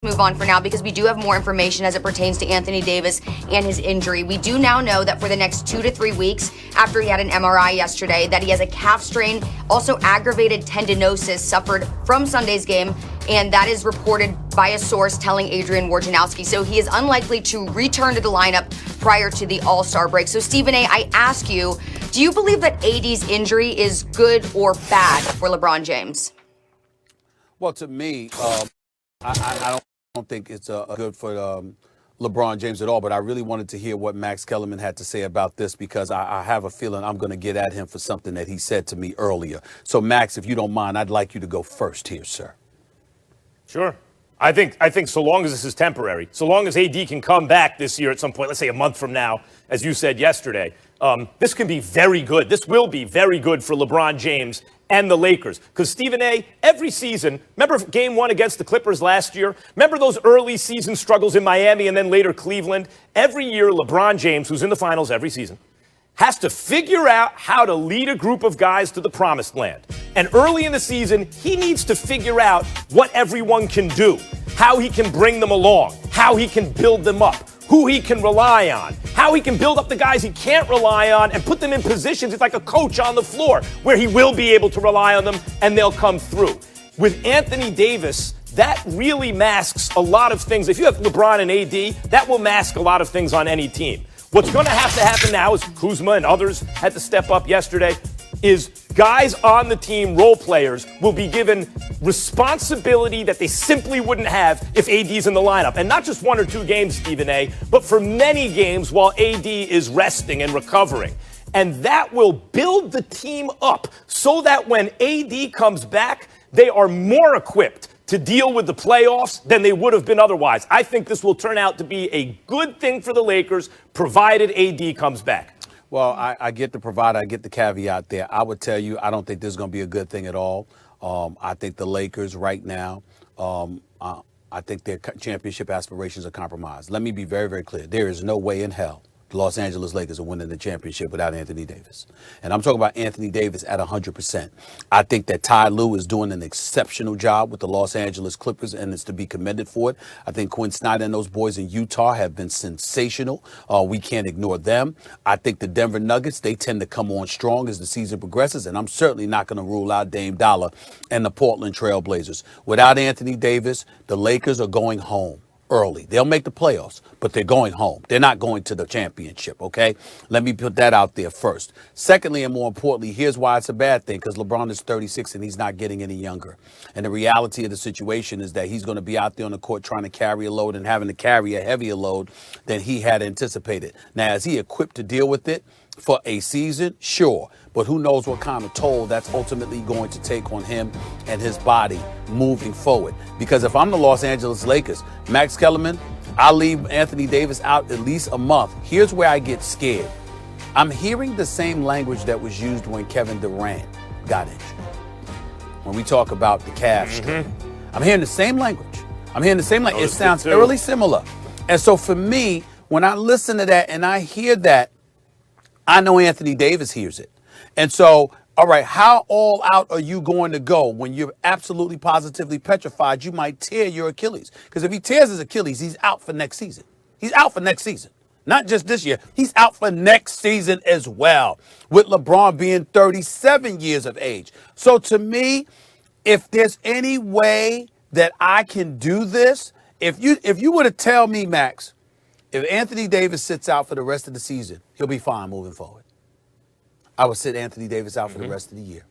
Move on for now because we do have more information as it pertains to Anthony Davis and his injury. We do now know that for the next 2 to 3 weeks after he had an MRI yesterday, that he has a calf strain, also aggravated tendinosis suffered from Sunday's game, and that is reported by a source telling Adrian Wojnarowski. So he is unlikely to return to the lineup prior to the All-Star break. So Stephen A., I ask you, do you believe that AD's injury is good or bad for LeBron James? Well, to me, I don't think it's good for LeBron James at all, but I really wanted to hear what Max Kellerman had to say about this because I have a feeling I'm going to get at him for something that he said to me earlier. So, Max, if you don't mind, I'd like you to go first here, sir. Sure. I think so long as this is temporary, so long as AD can come back this year at some point, let's say a month from now, as you said yesterday, this can be very good. This will be very good for LeBron James and the Lakers. Because, Stephen A., every season, remember Game 1 against the Clippers last year? Remember those early season struggles in Miami and then later Cleveland? Every year, LeBron James, who's in the finals every season, has to figure out how to lead a group of guys to the promised land. And early in the season, he needs to figure out what everyone can do, how he can bring them along, how he can build them up, who he can rely on, how he can build up the guys he can't rely on and put them in positions. It's like a coach on the floor where he will be able to rely on them and they'll come through. With Anthony Davis, that really masks a lot of things. If you have LeBron and AD, that will mask a lot of things on any team. What's going to happen now is Kuzma and others had to step up yesterday, is guys on the team, role players, will be given responsibility that they simply wouldn't have if AD's in the lineup. And not just 1 or 2 games, Stephen A., but for many games while AD is resting and recovering. And that will build the team up so that when AD comes back, they are more equipped to deal with the playoffs than they would have been otherwise. I think this will turn out to be a good thing for the Lakers, provided AD comes back. Well, I get the provider, I get the caveat there. I would tell you, I don't think this is going to be a good thing at all. I think the Lakers right now, I think their championship aspirations are compromised. Let me be very, very clear. There is no way in hell the Los Angeles Lakers are winning the championship without Anthony Davis. And I'm talking about Anthony Davis at 100%. I think that Ty Lue is doing an exceptional job with the Los Angeles Clippers, and it's to be commended for it. I think Quinn Snyder and those boys in Utah have been sensational. We can't ignore them. I think the Denver Nuggets, they tend to come on strong as the season progresses, and I'm certainly not going to rule out Dame Dollar and the Portland Trail Blazers. Without Anthony Davis, the Lakers are going home early. They'll make the playoffs, but they're going home. They're not going to the championship, okay? Let me put that out there first. Secondly, and more importantly, here's why it's a bad thing, because LeBron is 36 and he's not getting any younger. And the reality of the situation is that he's going to be out there on the court trying to carry a load and having to carry a heavier load than he had anticipated. Now, is he equipped to deal with it for a season? Sure. But who knows what kind of toll that's ultimately going to take on him and his body moving forward. Because if I'm the Los Angeles Lakers, Max Kellerman, I'll leave Anthony Davis out at least a month. Here's where I get scared. I'm hearing the same language that was used when Kevin Durant got injured. When we talk about the calf strain, I'm hearing the same language. It sounds eerily similar. And so for me, when I listen to that and I hear that, I know Anthony Davis hears it. And so, all right, how all out are you going to go when you're absolutely positively petrified you might tear your Achilles? Because if he tears his Achilles, he's out for next season. He's out for next season. Not just this year. He's out for next season as well, with LeBron being 37 years of age. So to me, if there's any way that I can do this, if you were to tell me, Max, if Anthony Davis sits out for the rest of the season, he'll be fine moving forward. I would sit Anthony Davis out for the rest of the year.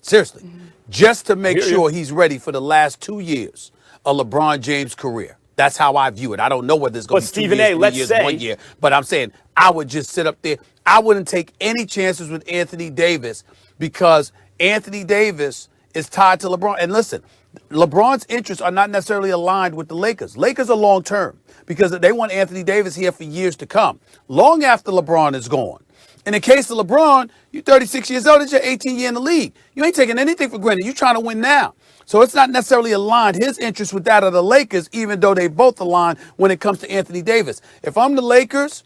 Seriously. Just to make sure he's ready for the last 2 years of LeBron James' career. That's how I view it. I don't know whether it's going to be 2 years, 3 years, 1 year. But I'm saying I would just sit up there. I wouldn't take any chances with Anthony Davis because Anthony Davis is tied to LeBron. And listen, LeBron's interests are not necessarily aligned with the Lakers. Lakers are long term because they want Anthony Davis here for years to come, long after LeBron is gone. In the case of LeBron, you're 36 years old. It's your 18th year in the league. You ain't taking anything for granted. You're trying to win now. So it's not necessarily aligned, his interest with that of the Lakers, even though they both align when it comes to Anthony Davis. If I'm the Lakers,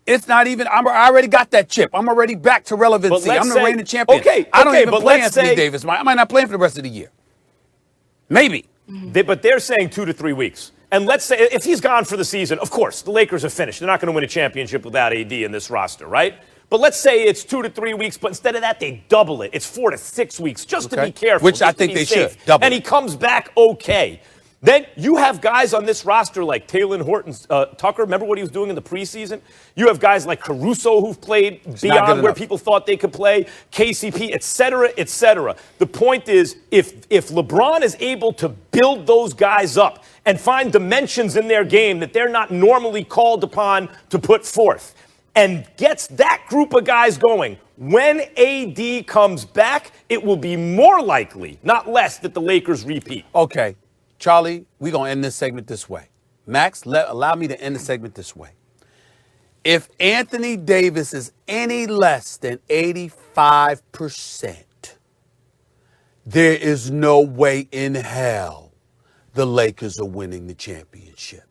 it's not even, I already got that chip. I'm already back to relevancy. I'm the reigning champion. I don't even play Anthony Davis. I might not play him for the rest of the year. Maybe. But they're saying 2 to 3 weeks. And let's say if he's gone for the season, of course, the Lakers are finished. They're not going to win a championship without AD in this roster, right? But let's say it's 2 to 3 weeks, but instead of that, they double it. It's 4 to 6 weeks, just to be careful. Which I think they should. Double and he comes back okay. Then you have guys on this roster like Taylor Horton Tucker. Remember what he was doing in the preseason? You have guys like Caruso who've played beyond where people thought they could play, KCP, et cetera, et cetera. The point is, if LeBron is able to build those guys up and find dimensions in their game that they're not normally called upon to put forth, and gets that group of guys going, when AD comes back, it will be more likely, not less, that the Lakers repeat. Okay. Charlie, we're going to end this segment this way. Max, allow me to end the segment this way. If Anthony Davis is any less than 85%, there is no way in hell the Lakers are winning the championship.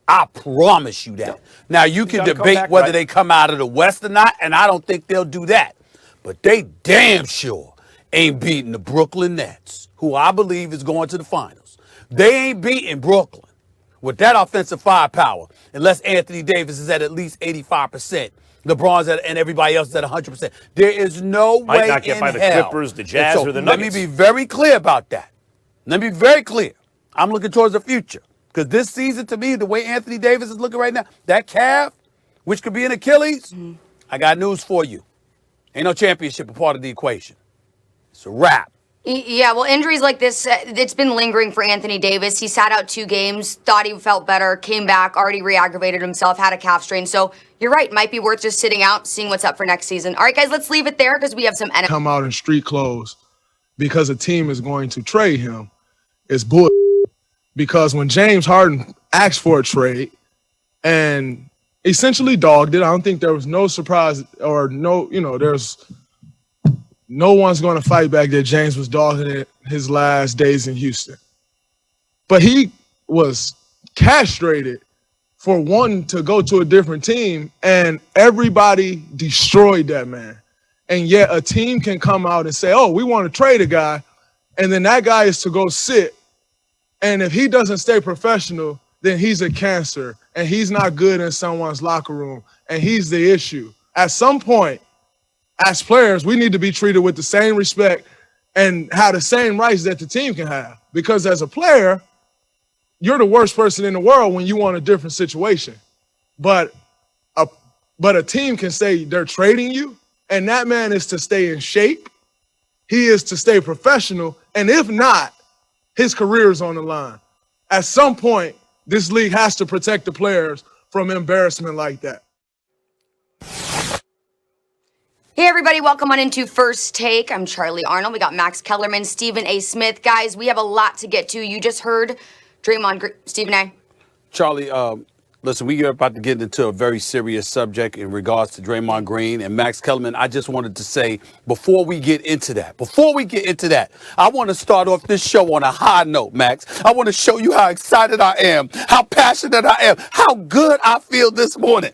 I promise you that. Now, you can debate whether they come out of the West or not, and I don't think they'll do that. But they damn sure ain't beating the Brooklyn Nets, who I believe is going to the finals. They ain't beating Brooklyn with that offensive firepower unless Anthony Davis is at least 85%. LeBron's and everybody else is at 100%. There is no way in hell. Might not get by the Clippers, the Jazz, or the Nuggets. Let me be very clear about that. Let me be very clear. I'm looking towards the future. Because this season, to me, the way Anthony Davis is looking right now, that calf, which could be an Achilles, I got news for you. Ain't no championship a part of the equation. It's a wrap. Yeah, well, injuries like this, it's been lingering for Anthony Davis. He sat out 2 games, thought he felt better, came back, already re-aggravated himself, had a calf strain. So you're right, might be worth just sitting out, seeing what's up for next season. All right, guys, let's leave it there because we have some NFL. Come out in street clothes because a team is going to trade him is bull. Because when James Harden asked for a trade and essentially dogged it, I don't think there was no surprise or there's no one's going to fight back that James was dogging it his last days in Houston. But he was castrated for wanting to go to a different team, and everybody destroyed that man. And yet a team can come out and say, oh, we want to trade a guy, and then that guy is to go sit. And if he doesn't stay professional, then he's a cancer, and he's not good in someone's locker room, and he's the issue. At some point, as players, we need to be treated with the same respect and have the same rights that the team can have. Because as a player, you're the worst person in the world when you want a different situation. But a team can say they're trading you, and that man is to stay in shape. He is to stay professional. And if not, his career is on the line. At some point, this league has to protect the players from embarrassment like that. Hey, everybody. Welcome on into First Take. I'm Charlie Arnold. We got Max Kellerman, Stephen A. Smith. Guys, we have a lot to get to. You just heard Draymond Green. Stephen A. Charlie, listen, we are about to get into a very serious subject in regards to Draymond Green and Max Kellerman. I just wanted to say, before we get into that, I want to start off this show on a high note, Max. I want to show you how excited I am, how passionate I am, how good I feel this morning.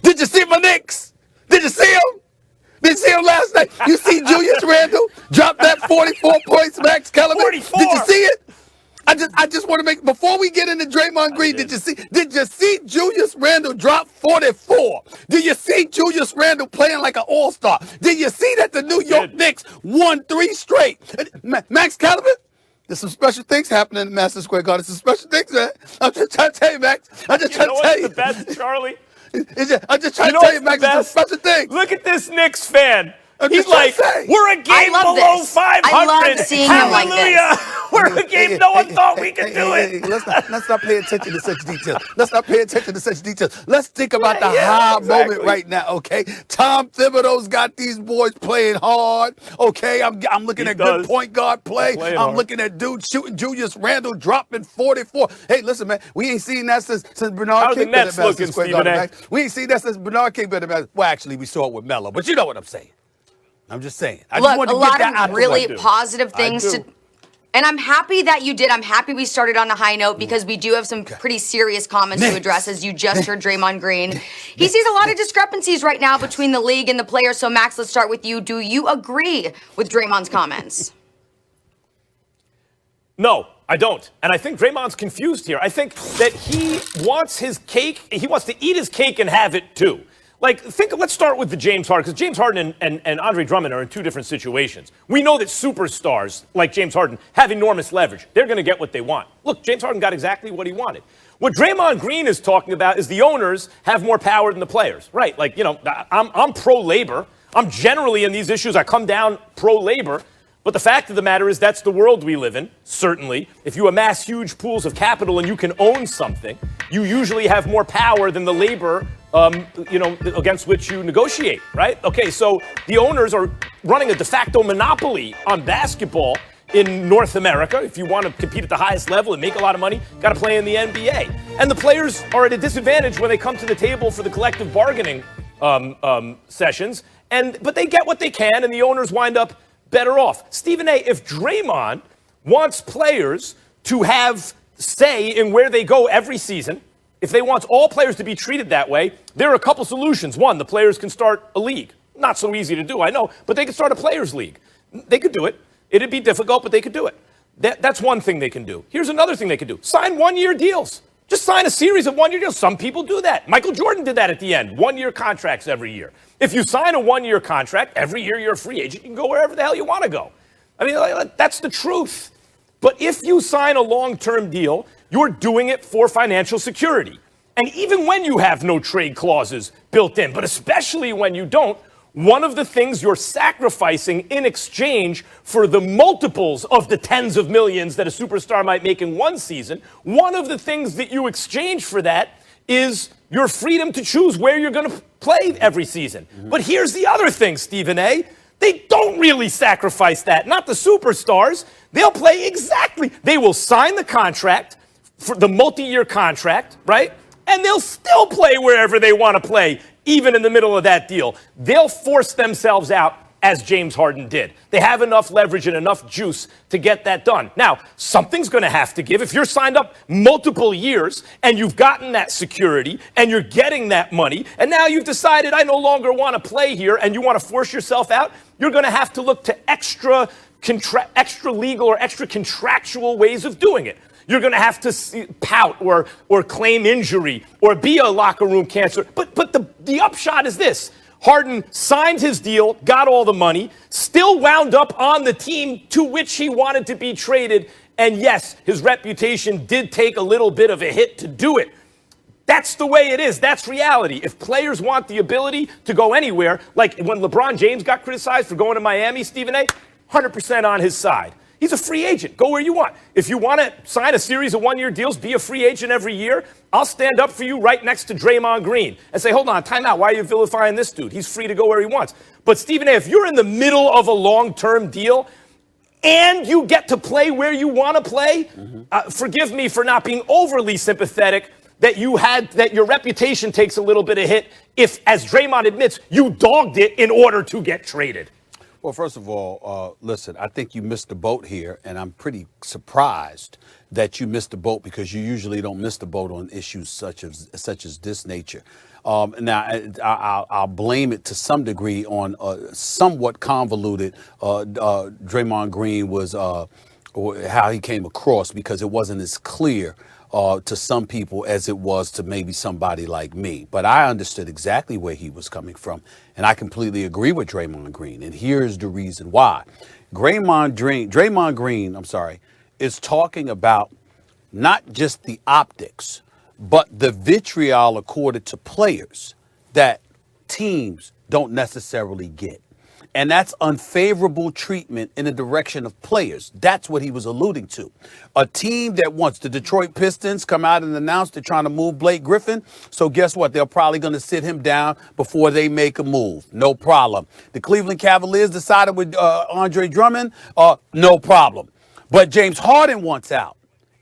Did you see my Knicks? Did you see them? Did you see him last night? You see Julius Randle drop that 44 points, Max Kellerman? 44. Did you see it? I just want to make, before we get into Draymond Green, did you see Julius Randle drop 44? Did you see Julius Randle playing like an all-star? Did you see that the New York Knicks won 3 straight? Max Kellerman? There's some special things happening in Madison Square Garden. There's some special things, man. I'm just trying to tell you, Max. I'm just trying to tell you. The best, Charlie? I'm just trying to tell you, Max, there's some special things. Look at this Knicks fan. He's like, we're a game below 500. I love seeing him like this. We're a game no one thought we could do it. Let's not pay attention to such details. Let's think about the high moment right now, okay? Tom Thibodeau's got these boys playing hard, okay? I'm looking at good point guard play. I'm looking at dudes shooting Julius Randle dropping 44. Hey, listen, man, we ain't seen that since Bernard King been at Madison Square Garden. We ain't seen that since Bernard King been at Madison. Well, actually, we saw it with Melo, but you know what I'm saying. I'm just saying. I just Look, a lot of really positive things to. And I'm happy that you did. I'm happy we started on a high note because we do have some pretty serious comments to address, as you just heard Draymond Green. He sees a lot of discrepancies right now between the league and the players. So, Max, let's start with you. Do you agree with Draymond's comments? No. I don't. And I think Draymond's confused here. I think that he wants his cake. He wants to eat his cake and have it too. Like, let's start with the James Harden, because James Harden and Andre Drummond are in two different situations. We know that superstars like James Harden have enormous leverage. They're going to get what they want. Look, James Harden got exactly what he wanted. What Draymond Green is talking about is the owners have more power than the players. Right, like, I'm pro-labor. I'm generally in these issues, I come down pro-labor. But the fact of the matter is that's the world we live in, certainly. If you amass huge pools of capital and you can own something, you usually have more power than the labor, against which you negotiate, right? Okay, so the owners are running a de facto monopoly on basketball in North America. If you want to compete at the highest level and make a lot of money, got to play in the NBA. And the players are at a disadvantage when they come to the table for the collective bargaining sessions. But they get what they can, and the owners wind up better off. Stephen A., if Draymond wants players to have say in where they go every season, if they want all players to be treated that way, there are a couple solutions. One, the players can start a league. Not so easy to do, I know, but they could start a players' league. They could do it. It'd be difficult, but they could do it. That's one thing they can do. Here's another thing they could do. Sign one-year deals. Just sign a series of one-year deals. Some people do that. Michael Jordan did that at the end. One-year contracts every year. If you sign a one-year contract, every year you're a free agent. You can go wherever the hell you want to go. I mean, that's the truth. But if you sign a long-term deal, you're doing it for financial security. And even when you have no trade clauses built in, but especially when you don't, one of the things you're sacrificing in exchange for the multiples of the tens of millions that a superstar might make in one season, one of the things that you exchange for that is your freedom to choose where you're going to play every season. Mm-hmm. But here's the other thing, Stephen A. They don't really sacrifice that. Not the superstars. They'll play exactly. They will sign the contract, for the multi-year contract, right? And they'll still play wherever they want to play, even in the middle of that deal. They'll force themselves out, as James Harden did. They have enough leverage and enough juice to get that done. Now, something's going to have to give. If you're signed up multiple years and you've gotten that security and you're getting that money, and now you've decided I no longer want to play here and you want to force yourself out, you're going to have to look to extra legal or extra contractual ways of doing it. You're going to have to pout or claim injury or be a locker room cancer. But the upshot is this. Harden signed his deal, got all the money, still wound up on the team to which he wanted to be traded. And yes, his reputation did take a little bit of a hit to do it. That's the way it is. That's reality. If players want the ability to go anywhere, like when LeBron James got criticized for going to Miami, Stephen A., 100% on his side. He's a free agent. Go where you want. If you want to sign a series of one-year deals, be a free agent every year, I'll stand up for you right next to Draymond Green and say, hold on, time out. Why are you vilifying this dude? He's free to go where he wants. But Stephen A., if you're in the middle of a long-term deal and you get to play where you want to play, forgive me for not being overly sympathetic that your reputation takes a little bit of hit if, as Draymond admits, you dogged it in order to get traded. Well, first of all, listen, I think you missed the boat here, and I'm pretty surprised that you missed the boat because you usually don't miss the boat on issues such as this nature. Now, I'll blame it to some degree on somewhat convoluted Draymond Green was how he came across because it wasn't as clear to some people as it was to maybe somebody like me. But I understood exactly where he was coming from. And I completely agree with Draymond Green. And here's the reason why. Draymond Green, is talking about not just the optics, but the vitriol accorded to players that teams don't necessarily get. And that's unfavorable treatment in the direction of players. That's what he was alluding to. A team that wants the Detroit Pistons come out and announce they're trying to move Blake Griffin. So guess what? They're probably going to sit him down before they make a move. No problem. The Cleveland Cavaliers decided with Andre Drummond. No problem. But James Harden wants out,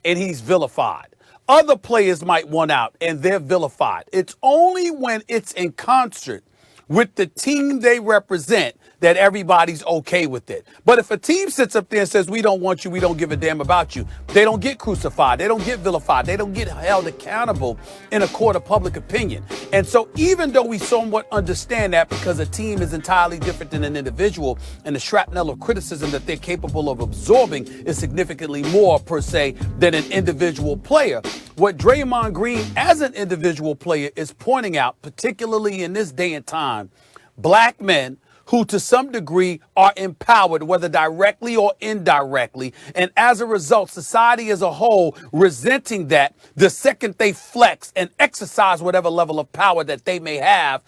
and he's vilified. Other players might want out, and they're vilified. It's only when it's in concert with the team they represent, that everybody's okay with it. But if a team sits up there and says, we don't want you, we don't give a damn about you, they don't get crucified, they don't get vilified, they don't get held accountable in a court of public opinion. And so even though we somewhat understand that, because a team is entirely different than an individual, and the shrapnel of criticism that they're capable of absorbing is significantly more, per se, than an individual player, what Draymond Green as an individual player is pointing out, particularly in this day and time, black men who to some degree are empowered, whether directly or indirectly. And as a result, society as a whole resenting that the second they flex and exercise whatever level of power that they may have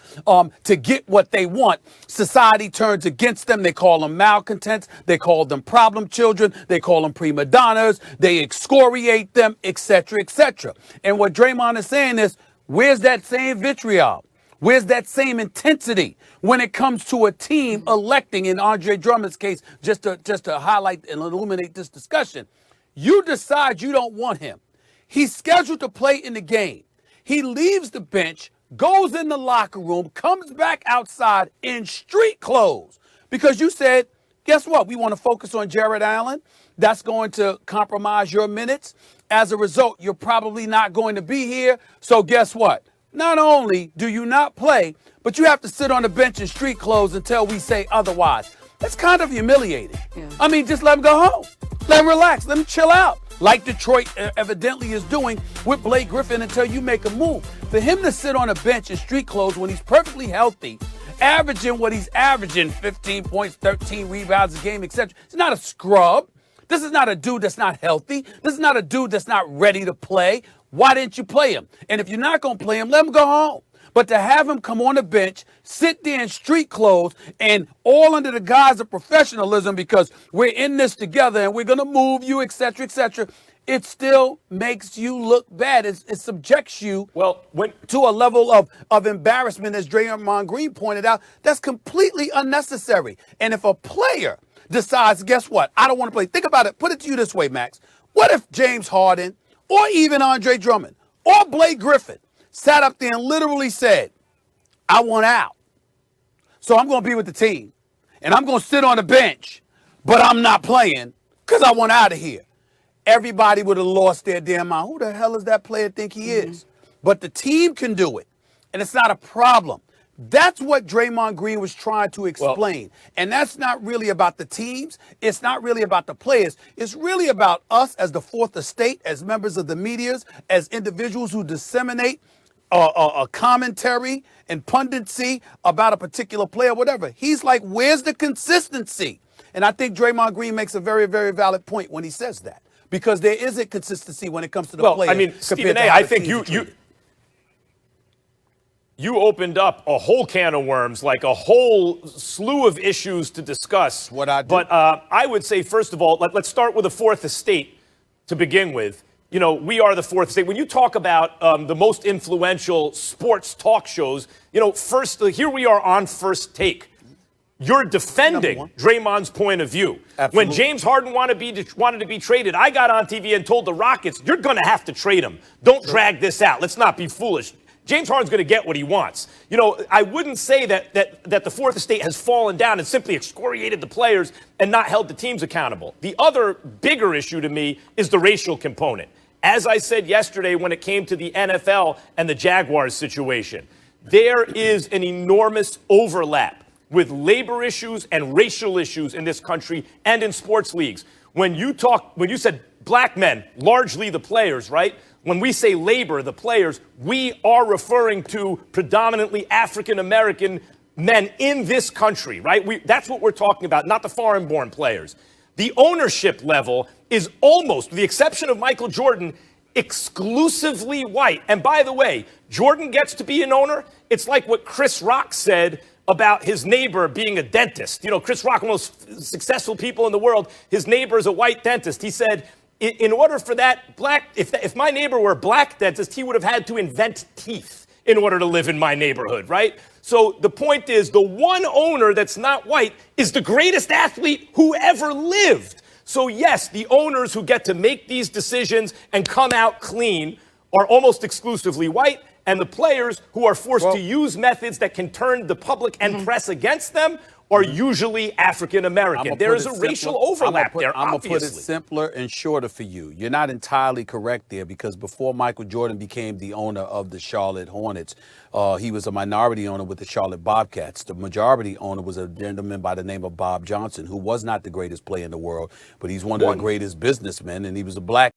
to get what they want, society turns against them. They call them malcontents. They call them problem children. They call them prima donnas. They excoriate them, etc., etc. And what Draymond is saying is, where's that same vitriol? Where's that same intensity when it comes to a team electing, in Andre Drummond's case, just to highlight and illuminate this discussion? You decide you don't want him. He's scheduled to play in the game. He leaves the bench, goes in the locker room, comes back outside in street clothes because you said, guess what? We want to focus on Jared Allen. That's going to compromise your minutes. As a result, you're probably not going to be here. So guess what? Not only do you not play, but you have to sit on the bench in street clothes until we say otherwise. That's kind of humiliating. Yeah. I mean, just let him go home. Let him relax. Let him chill out. Like Detroit evidently is doing with Blake Griffin until you make a move. For him to sit on a bench in street clothes when he's perfectly healthy, averaging what he's averaging, 15 points, 13 rebounds a game, etc. It's not a scrub. This is not a dude that's not healthy. This is not a dude that's not ready to play. Why didn't you play him? And if you're not going to play him, let him go home. But to have him come on the bench, sit there in street clothes, and all under the guise of professionalism because we're in this together and we're going to move you, etc., it still makes you look bad. It subjects you to a level of embarrassment, as Draymond Green pointed out, that's completely unnecessary. And if a player decides, guess what, I don't want to play. Think about it. Put it to you this way, Max. What if James Harden or even Andre Drummond or Blake Griffin sat up there and literally said, I want out. So I'm going to be with the team. And I'm going to sit on the bench, but I'm not playing because I want out of here. Everybody would have lost their damn mind. Who the hell does that player think he is? But the team can do it. And it's not a problem. That's what Draymond Green was trying to explain. And that's not really about the teams. It's not really about the players. It's really about us as the fourth estate, as members of the media, as individuals who disseminate a commentary and punditry about a particular player, whatever. He's like, where's the consistency? And I think Draymond Green makes a very, very valid point when he says that. Because there isn't consistency when it comes to the players. I mean, Stephen A., I think you opened up a whole can of worms, like a whole slew of issues to discuss. What I do. But I would say, first of all, let's start with the fourth estate to begin with. You know, we are the fourth estate. When you talk about the most influential sports talk shows, you know, here we are on First Take. You're defending Draymond's point of view. Absolutely. When James Harden wanted to be traded, I got on TV and told the Rockets, you're going to have to trade him. Don't drag this out. Let's not be foolish. James Harden's going to get what he wants. You know, I wouldn't say that the fourth estate has fallen down and simply excoriated the players and not held the teams accountable. The other bigger issue to me is the racial component. As I said yesterday when it came to the NFL and the Jaguars situation, there is an enormous overlap with labor issues and racial issues in this country and in sports leagues. When you said black men, largely the players, right? When we say labor, the players, we are referring to predominantly African-American men in this country, right? That's what we're talking about, not the foreign-born players. The ownership level is almost, with the exception of Michael Jordan, exclusively white. And by the way, Jordan gets to be an owner. It's like what Chris Rock said about his neighbor being a dentist. You know, Chris Rock, one of the most successful people in the world, his neighbor is a white dentist. He said, in order for that if my neighbor were a black dentist, he would have had to invent teeth in order to live in my neighborhood, right? So the point is, the one owner that's not white is the greatest athlete who ever lived. So yes, the owners who get to make these decisions and come out clean are almost exclusively white. And the players who are forced to use methods that can turn the public and press against them are usually African American. There is a racial overlap there, I'm going to put it obviously. simpler and shorter for you. You're not entirely correct there because before Michael Jordan became the owner of the Charlotte Hornets, he was a minority owner with the Charlotte Bobcats. The majority owner was a gentleman by the name of Bob Johnson, who was not the greatest player in the world, but he's one of the greatest businessmen, and he was a black